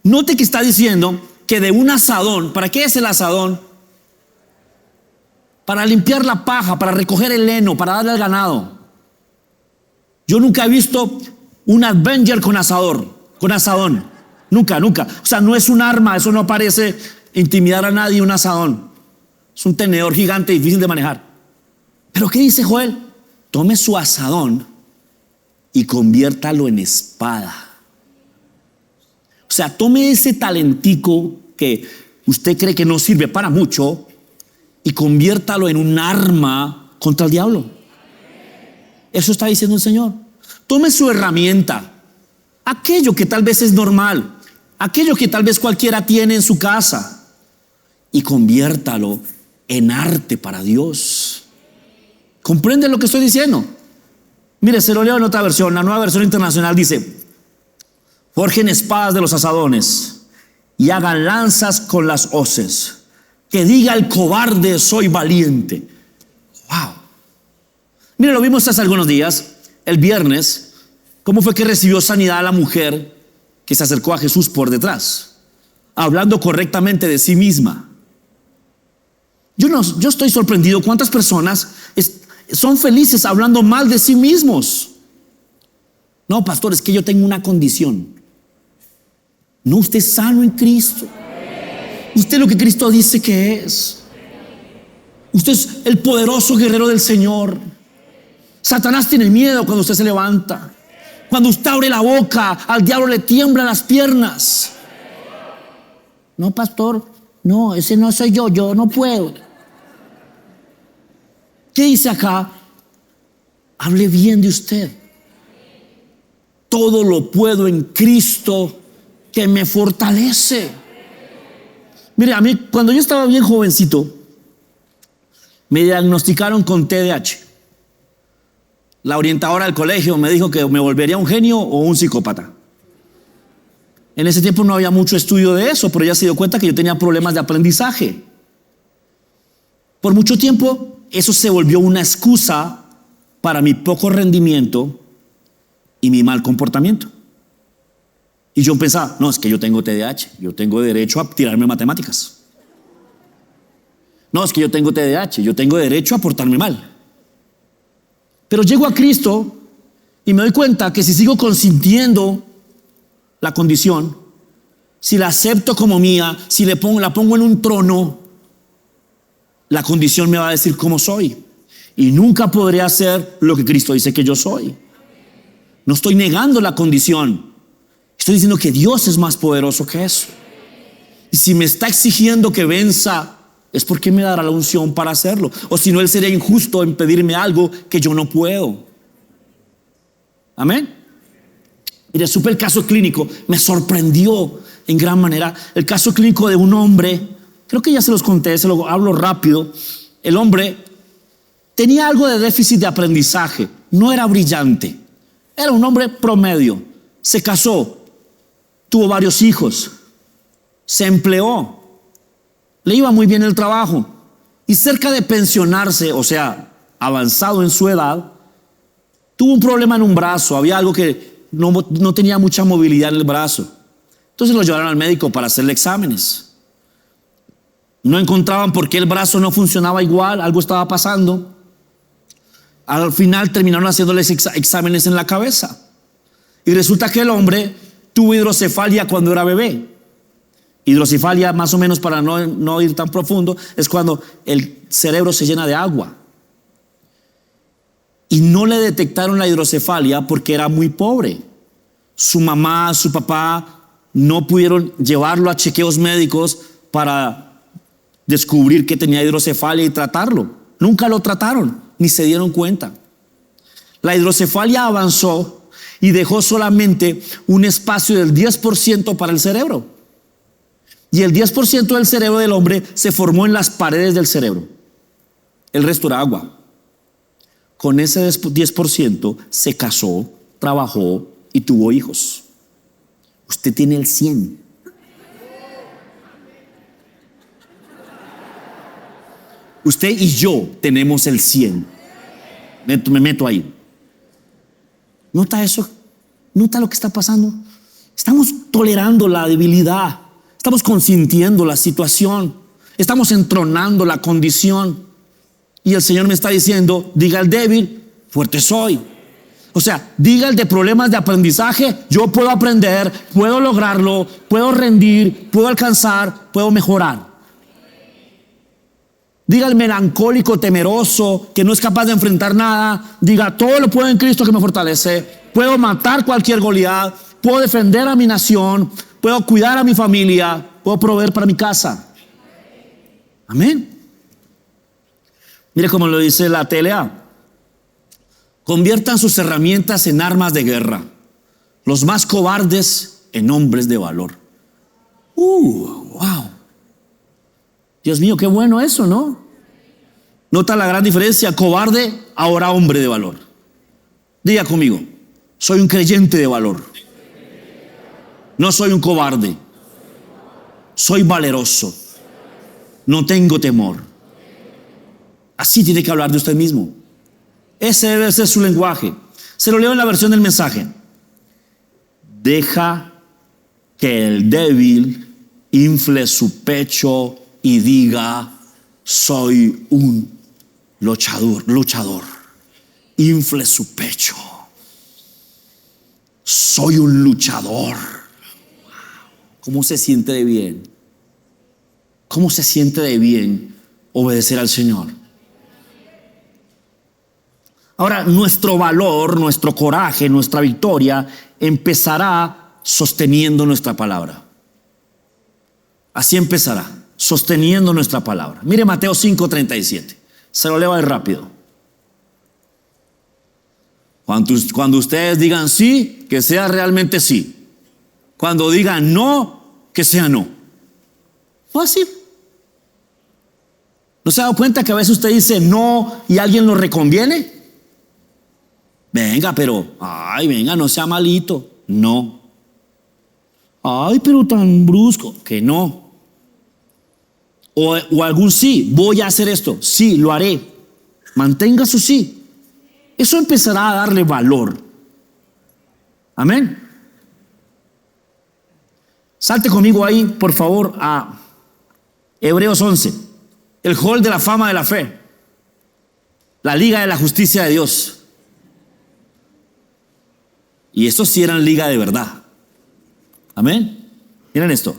Note que está diciendo que de un asadón, ¿para qué es el asadón? Para limpiar la paja, para recoger el heno, para darle al ganado. Yo nunca he visto un Avenger con asadón. Nunca. O sea, no es un arma, eso no parece intimidar a nadie, un asadón. Es un tenedor gigante, difícil de manejar. Pero ¿qué dice Joel? Tome su asadón y conviértalo en espada. O sea, tome ese talentico que usted cree que no sirve para mucho y conviértalo en un arma contra el diablo. Eso está diciendo el Señor. Tome su herramienta, aquello que tal vez es normal, aquello que tal vez cualquiera tiene en su casa, y conviértalo en arte para Dios. ¿Comprende lo que estoy diciendo? Mire, se lo leo en otra versión. La Nueva Versión Internacional dice: forjen espadas de los asadones y hagan lanzas con las hoces. Que diga el cobarde, soy valiente. Wow. Mire, lo vimos hace algunos días. El viernes ¿Cómo fue que recibió sanidad la mujer que se acercó a Jesús por detrás? Hablando correctamente de sí misma. Yo estoy sorprendido cuántas personas son felices hablando mal de sí mismos. No, pastor, es que yo tengo una condición. No, usted es sano en Cristo. Usted es lo que Cristo dice que es. Usted es el poderoso guerrero del Señor. Satanás tiene miedo cuando usted se levanta. Cuando usted abre la boca, al diablo le tiemblan las piernas. No, pastor, no, ese no soy yo no puedo. ¿Qué dice acá? Hable bien de usted. Todo lo puedo en Cristo que me fortalece. Mire, a mí cuando yo estaba bien jovencito, me diagnosticaron con TDAH. La orientadora del colegio me dijo que me volvería un genio o un psicópata. En ese tiempo no había mucho estudio de eso, pero ella se dio cuenta que yo tenía problemas de aprendizaje. Por mucho tiempo, eso se volvió una excusa para mi poco rendimiento y mi mal comportamiento. Y yo pensaba, no, es que yo tengo TDAH, yo tengo derecho a tirarme matemáticas. No, es que yo tengo TDAH, yo tengo derecho a portarme mal. Pero llego a Cristo y me doy cuenta que si sigo consintiendo la condición, si la acepto como mía, si la pongo en un trono, la condición me va a decir cómo soy. Y nunca podré hacer lo que Cristo dice que yo soy. No estoy negando la condición. Estoy diciendo que Dios es más poderoso que eso. Y si me está exigiendo que venza, es porque me dará la unción para hacerlo. O si no, Él sería injusto en pedirme algo que yo no puedo. Amén. Mire, supe el caso clínico. Me sorprendió en gran manera. El caso clínico de un hombre, creo que ya se los conté, se lo hablo rápido. El hombre tenía algo de déficit de aprendizaje. No era brillante. Era un hombre promedio. Se casó. Tuvo varios hijos. Se empleó. Le iba muy bien el trabajo. Y cerca de pensionarse, o sea, avanzado en su edad, tuvo un problema en un brazo. Había algo que no tenía mucha movilidad en el brazo. Entonces lo llevaron al médico para hacerle exámenes. No encontraban por qué el brazo no funcionaba igual. Algo estaba pasando. Al final terminaron haciéndoles exámenes en la cabeza. Y resulta que el hombre tuvo hidrocefalia cuando era bebé. Hidrocefalia, más o menos, para no ir tan profundo, es cuando el cerebro se llena de agua. Y no le detectaron la hidrocefalia porque era muy pobre. Su mamá, su papá no pudieron llevarlo a chequeos médicos para descubrir que tenía hidrocefalia y tratarlo. Nunca lo trataron, ni se dieron cuenta. La hidrocefalia avanzó y dejó solamente un espacio del 10% para el cerebro. Y el 10% del cerebro del hombre se formó en las paredes del cerebro. El resto era agua. Con ese 10% se casó, trabajó y tuvo hijos. Usted tiene el 100. Usted y yo tenemos el 100. Me meto ahí. ¿Nota eso? ¿Nota lo que está pasando? Estamos tolerando la debilidad. Estamos consintiendo la situación. Estamos entronando la condición. Y el Señor me está diciendo, diga al débil, fuerte soy. O sea, diga el de problemas de aprendizaje, yo puedo aprender, puedo lograrlo, puedo rendir, puedo alcanzar, puedo mejorar. Diga el melancólico, temeroso, que no es capaz de enfrentar nada, diga, todo lo puedo en Cristo que me fortalece. Puedo matar cualquier Goliat, puedo defender a mi nación, puedo cuidar a mi familia, puedo proveer para mi casa. Amén. Mire cómo lo dice la TLA. Conviertan sus herramientas en armas de guerra, los más cobardes en hombres de valor. Wow. Dios mío, qué bueno eso, ¿no? Nota la gran diferencia, cobarde, ahora hombre de valor. Diga conmigo, soy un creyente de valor. No soy un cobarde. Soy valeroso. No tengo temor. Así tiene que hablar de usted mismo. Ese debe ser su lenguaje. Se lo leo en la versión del mensaje. Deja que el débil infle su pecho y diga: soy un luchador. Infle su pecho. Soy un luchador. ¿Cómo se siente de bien? ¿Cómo se siente de bien obedecer al Señor? Ahora, nuestro valor, nuestro coraje, nuestra victoria empezará sosteniendo nuestra palabra. Así empezará, sosteniendo nuestra palabra. Mire Mateo 5:37. Se lo leo ahí rápido. Cuando ustedes digan sí, que sea realmente sí. Cuando digan no, que sea no. Fácil. ¿No se ha dado cuenta que a veces usted dice no y alguien lo reconviene? Venga, pero, venga, no sea malito. No. Pero tan brusco. Que no. O algún sí, voy a hacer esto. Sí, lo haré. Mantenga su sí. Eso empezará a darle valor. Amén. Salte conmigo ahí, por favor, a Hebreos 11. El hall de la fama de la fe. La liga de la justicia de Dios. Y estos sí eran liga de verdad. Amén. Miren esto.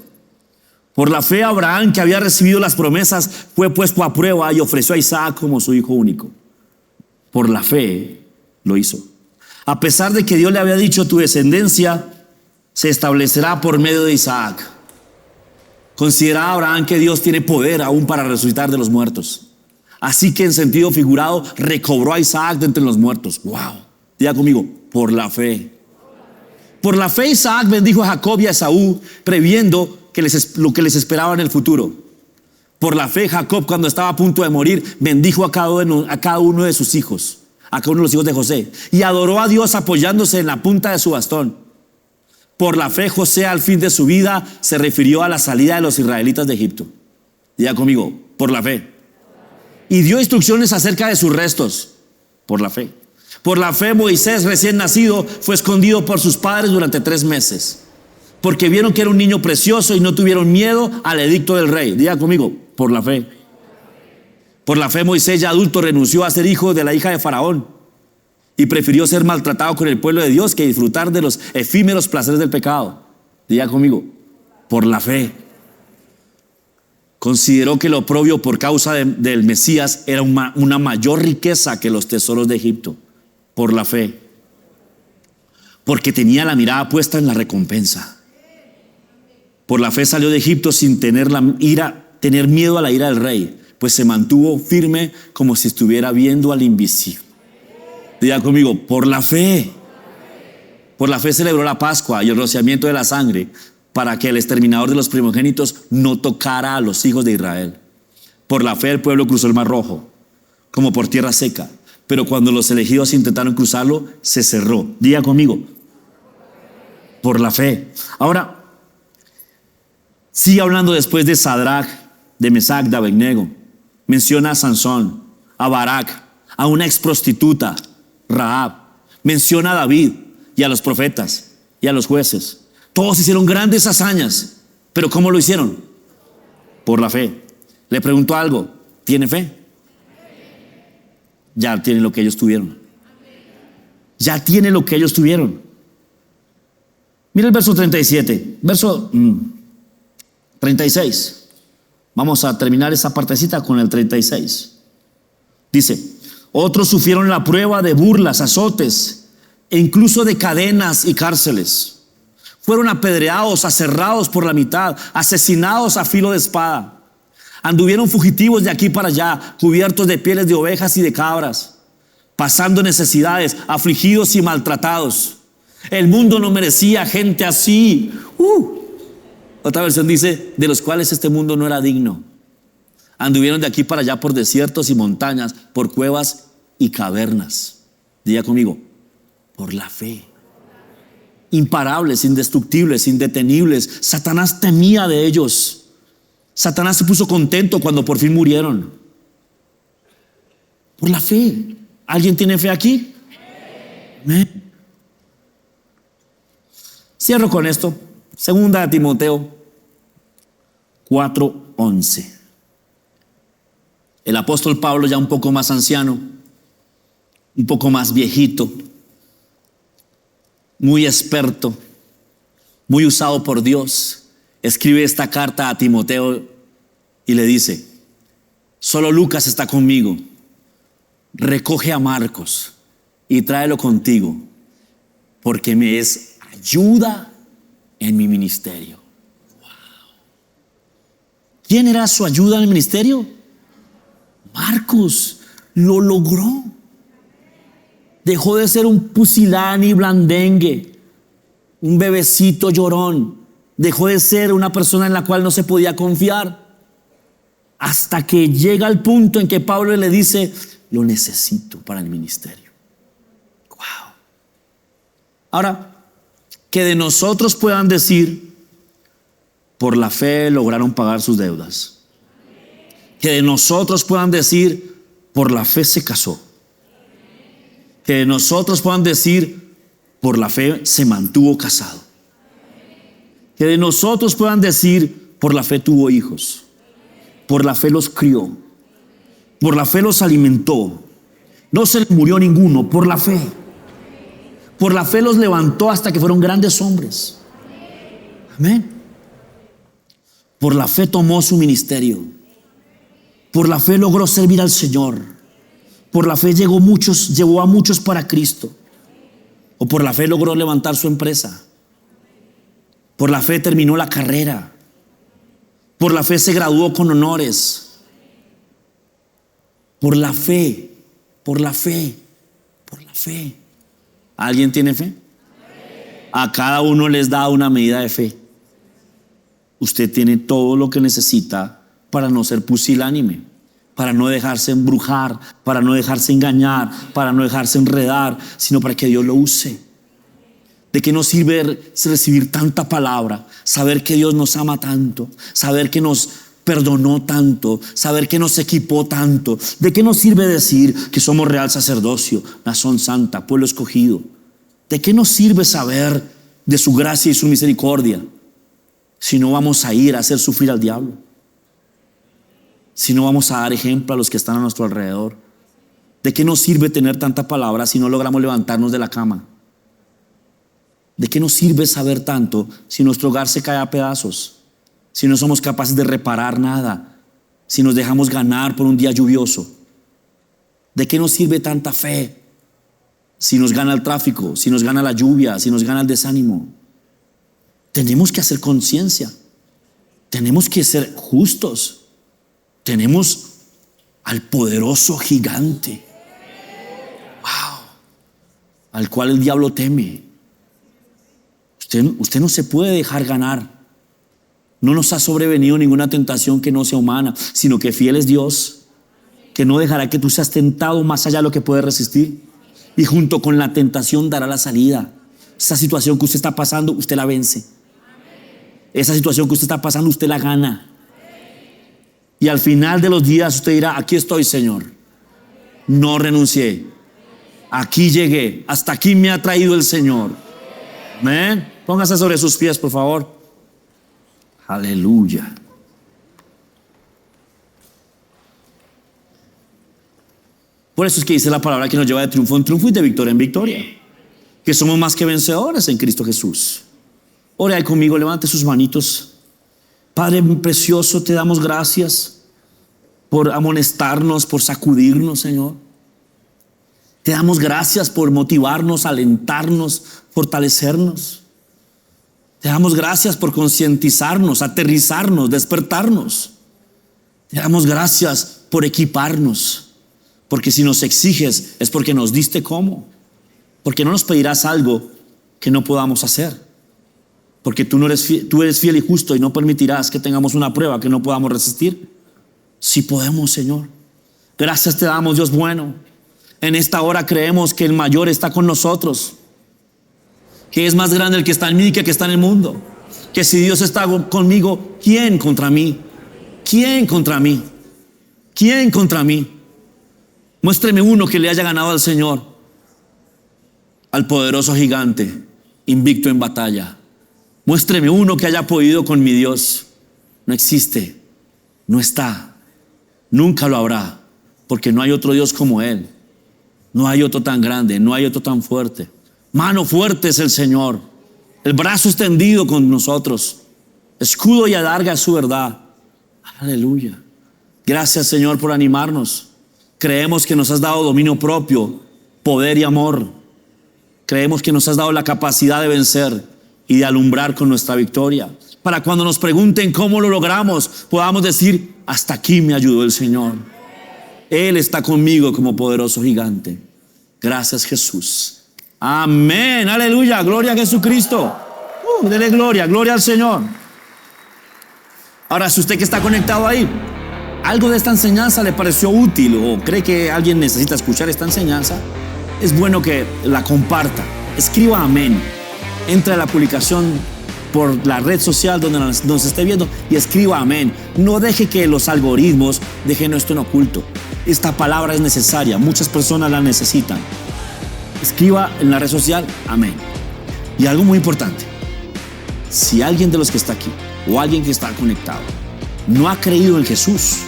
Por la fe Abraham, que había recibido las promesas, fue puesto a prueba y ofreció a Isaac como su hijo único. Por la fe lo hizo. A pesar de que Dios le había dicho: tu descendencia se establecerá por medio de Isaac. Consideraba Abraham que Dios tiene poder aún para resucitar de los muertos. Así que en sentido figurado recobró a Isaac de entre los muertos. Wow. Diga conmigo: por la fe. Por la fe Isaac bendijo a Jacob y a Esaú, previendo lo que les esperaba en el futuro. Por la fe Jacob, cuando estaba a punto de morir, bendijo a cada uno de sus hijos, a cada uno de los hijos de José, y adoró a Dios apoyándose en la punta de su bastón. Por la fe José, al fin de su vida, se refirió a la salida de los israelitas de Egipto. Diga conmigo: por la fe. Y dio instrucciones acerca de sus restos. Por la fe. Por la fe Moisés, recién nacido, fue escondido por sus padres durante 3 meses, porque vieron que era un niño precioso y no tuvieron miedo al edicto del rey. Diga conmigo: por la fe. Por la fe Moisés, ya adulto, renunció a ser hijo de la hija de Faraón y prefirió ser maltratado con el pueblo de Dios que disfrutar de los efímeros placeres del pecado. Diga conmigo: por la fe. Consideró que lo oprobio por causa del Mesías era una mayor riqueza que los tesoros de Egipto. Por la fe. Porque tenía la mirada puesta en la recompensa. Por la fe salió de Egipto sin tener miedo a la ira del rey, pues se mantuvo firme como si estuviera viendo al invisible. Diga conmigo: por la fe. Por la fe celebró la Pascua y el rociamiento de la sangre, para que el exterminador de los primogénitos no tocara a los hijos de Israel. Por la fe el pueblo cruzó el Mar Rojo, como por tierra seca, pero cuando los elegidos intentaron cruzarlo, se cerró. Diga conmigo: por la fe. Ahora, sigue hablando después de Sadrach, de Mesac, de Abednego. Menciona a Sansón, a Barak, a una ex prostituta, Rahab. Menciona a David y a los profetas y a los jueces. Todos hicieron grandes hazañas, pero ¿cómo lo hicieron? Por la fe. Le pregunto algo: ¿tiene fe? Ya tiene lo que ellos tuvieron. Ya tiene lo que ellos tuvieron. Mira el verso 37, verso 36. Vamos a terminar esa partecita con el 36. Dice: otros sufrieron la prueba de burlas, azotes e incluso de cadenas y cárceles. Fueron apedreados, aserrados por la mitad, asesinados a filo de espada. Anduvieron fugitivos de aquí para allá, cubiertos de pieles de ovejas y de cabras, pasando necesidades, afligidos y maltratados. El mundo no merecía gente así. Otra versión dice: de los cuales este mundo no era digno. Anduvieron de aquí para allá por desiertos y montañas, por cuevas y cavernas. Diga conmigo: por la fe. Imparables, indestructibles, indetenibles. Satanás temía de ellos. Satanás se puso contento cuando por fin murieron. Por la fe. ¿Alguien tiene fe aquí? Amén. Cierro con esto. Segunda de Timoteo 4:11. El apóstol Pablo, ya un poco más anciano, un poco más viejito, muy experto, muy usado por Dios, escribe esta carta a Timoteo y le dice: solo Lucas está conmigo, recoge a Marcos y tráelo contigo, porque me es ayuda en mi ministerio. Wow. ¿Quién era su ayuda en el ministerio? Marcos. Lo logró. Dejó de ser un pusilánime blandengue, un bebecito llorón. Dejó de ser una persona en la cual no se podía confiar, hasta que llega al punto en que Pablo le dice: lo necesito para el ministerio. Wow. Ahora, que de nosotros puedan decir: por la fe lograron pagar sus deudas. Que de nosotros puedan decir: por la fe se casó. Que de nosotros puedan decir: por la fe se mantuvo casado. Que de nosotros puedan decir: por la fe tuvo hijos. Por la fe los crió. Por la fe los alimentó. No se le murió ninguno, por la fe. Por la fe los levantó hasta que fueron grandes hombres. Amén. Por la fe tomó su ministerio. Por la fe logró servir al Señor. Por la fe llevó a muchos para Cristo. O por la fe logró levantar su empresa. Por la fe terminó la carrera. Por la fe se graduó con honores. Por la fe, por la fe, por la fe. ¿Alguien tiene fe? A cada uno les da una medida de fe. Usted tiene todo lo que necesita para no ser pusilánime, para no dejarse embrujar, para no dejarse engañar, para no dejarse enredar, sino para que Dios lo use. ¿De qué nos sirve recibir tanta palabra? Saber que Dios nos ama tanto, saber que nos perdonó tanto, saber que nos equipó tanto. ¿De qué nos sirve decir que somos real sacerdocio, nación santa, pueblo escogido? ¿De qué nos sirve saber de su gracia y su misericordia si no vamos a ir a hacer sufrir al diablo? Si no vamos a dar ejemplo a los que están a nuestro alrededor. ¿De qué nos sirve tener tanta palabra si no logramos levantarnos de la cama? ¿De qué nos sirve saber tanto si nuestro hogar se cae a pedazos? Si no somos capaces de reparar nada, si nos dejamos ganar por un día lluvioso. ¿De qué nos sirve tanta fe si nos gana el tráfico, si nos gana la lluvia, si nos gana el desánimo? Tenemos que hacer conciencia, tenemos que ser justos. Tenemos al poderoso gigante, wow, al cual el diablo teme. Usted no se puede dejar ganar. No nos ha sobrevenido ninguna tentación que no sea humana, sino que fiel es Dios, que no dejará que tú seas tentado más allá de lo que puedes resistir, y junto con la tentación dará la salida. Esa situación que usted está pasando, usted la vence. Esa situación que usted está pasando, usted la gana. Y al final de los días usted dirá: aquí estoy, Señor, no renuncié, aquí llegué, hasta aquí me ha traído el Señor. Amén. Póngase sobre sus pies, por favor. Aleluya. Por eso es que dice la palabra que nos lleva de triunfo en triunfo y de victoria en victoria, que somos más que vencedores en Cristo Jesús. Ore ahí conmigo, levante sus manitos. Padre precioso, te damos gracias por amonestarnos, por sacudirnos, Señor. Te damos gracias por motivarnos, alentarnos, fortalecernos. Te damos gracias por concientizarnos, aterrizarnos, despertarnos. Te damos gracias por equiparnos, porque si nos exiges es porque nos diste cómo, porque no nos pedirás algo que no podamos hacer, porque tú eres fiel y justo y no permitirás que tengamos una prueba que no podamos resistir. Sí podemos, Señor. Gracias te damos, Dios bueno. En esta hora creemos que el mayor está con nosotros, que es más grande el que está en mí que el que está en el mundo, que si Dios está conmigo, ¿quién contra mí? ¿Quién contra mí? ¿Quién contra mí? Muéstreme uno que le haya ganado al Señor, al poderoso gigante, invicto en batalla. Muéstreme uno que haya podido con mi Dios. No existe, no está, nunca lo habrá, porque no hay otro Dios como Él. No hay otro tan grande, no hay otro tan fuerte. Mano fuerte es el Señor, el brazo extendido con nosotros, escudo y adarga es su verdad. Aleluya. Gracias, Señor, por animarnos. Creemos que nos has dado dominio propio, poder y amor. Creemos que nos has dado la capacidad de vencer y de alumbrar con nuestra victoria. Para cuando nos pregunten cómo lo logramos, podamos decir: hasta aquí me ayudó el Señor. Él está conmigo como poderoso gigante. Gracias, Jesús. Amén. Aleluya. Gloria a Jesucristo. Dele gloria, gloria al Señor. Ahora, si usted que está conectado ahí, algo de esta enseñanza le pareció útil o cree que alguien necesita escuchar esta enseñanza, es bueno que la comparta. Escriba amén. Entre a la publicación por la red social donde nos esté viendo y escriba amén. No deje que los algoritmos dejen esto en oculto. Esta palabra es necesaria, muchas personas la necesitan. Escriba en la red social amén. Y algo muy importante: si alguien de los que está aquí o alguien que está conectado no ha creído en Jesús,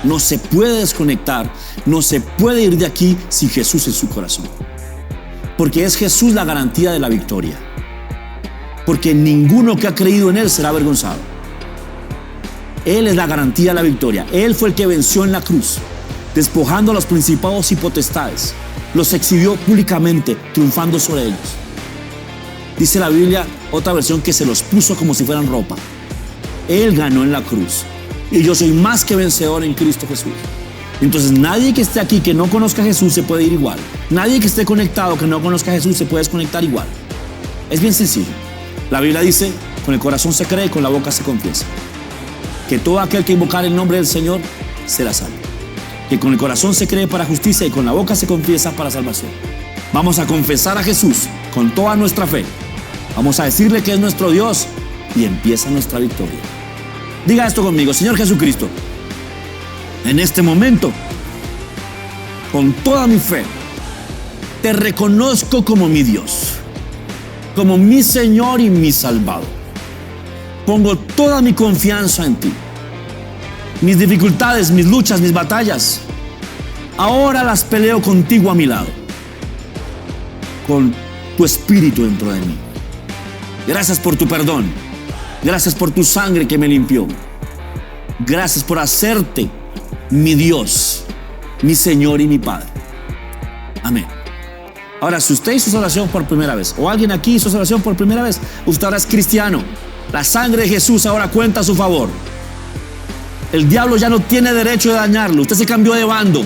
no se puede desconectar, no se puede ir de aquí sin Jesús en su corazón. Porque es Jesús la garantía de la victoria. Porque ninguno que ha creído en Él será avergonzado. Él es la garantía de la victoria. Él fue el que venció en la cruz, despojando a los principados y potestades. Los exhibió públicamente, triunfando sobre ellos. Dice la Biblia, otra versión, que se los puso como si fueran ropa. Él ganó en la cruz. Y yo soy más que vencedor en Cristo Jesús. Entonces nadie que esté aquí que no conozca a Jesús se puede ir igual. Nadie que esté conectado que no conozca a Jesús se puede desconectar igual. Es bien sencillo. La Biblia dice: con el corazón se cree y con la boca se confiesa. Que todo aquel que invocar el nombre del Señor será salvo. Que con el corazón se cree para justicia y con la boca se confiesa para salvación. Vamos a confesar a Jesús con toda nuestra fe. Vamos a decirle que es nuestro Dios y empieza nuestra victoria. Diga esto conmigo: Señor Jesucristo, en este momento, con toda mi fe, te reconozco como mi Dios, como mi Señor y mi Salvador. Pongo toda mi confianza en ti. Mis dificultades, mis luchas, mis batallas, ahora las peleo contigo a mi lado, con tu Espíritu dentro de mí. Gracias por tu perdón. Gracias por tu sangre que me limpió. Gracias por hacerte mi Dios, mi Señor y mi Padre. Amén. Ahora, si usted hizo esa oración por primera vez, o alguien aquí hizo esa oración por primera vez, usted ahora es cristiano. La sangre de Jesús ahora cuenta a su favor. El diablo ya no tiene derecho de dañarlo. Usted se cambió de bando.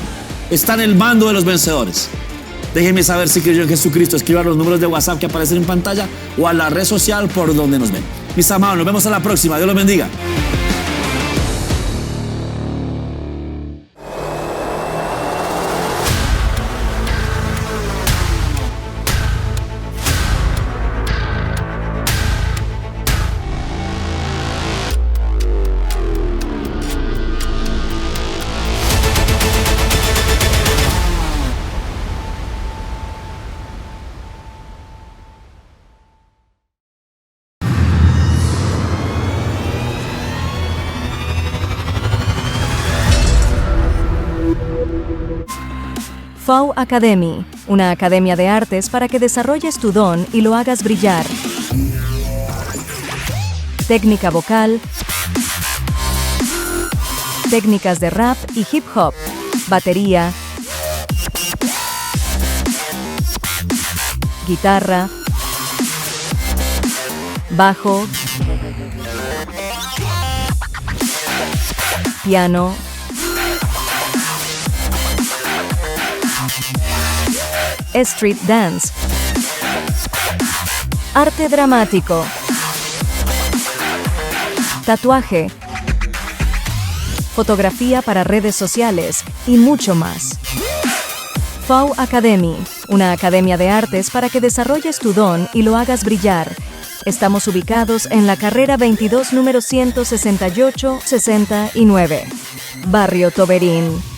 Está en el bando de los vencedores. Déjeme saber si creyó en Jesucristo. Escriba los números de WhatsApp que aparecen en pantalla o a la red social por donde nos ven. Mis amados, nos vemos a la próxima. Dios los bendiga. FAU Academy, una academia de artes para que desarrolles tu don y lo hagas brillar. Técnica vocal, técnicas de rap y hip hop, batería, guitarra, bajo, piano, street dance, arte dramático, tatuaje, fotografía para redes sociales y mucho más. FAU Academy, una academia de artes para que desarrolles tu don y lo hagas brillar. Estamos ubicados en la carrera 22, número 168-69, Barrio Toberín.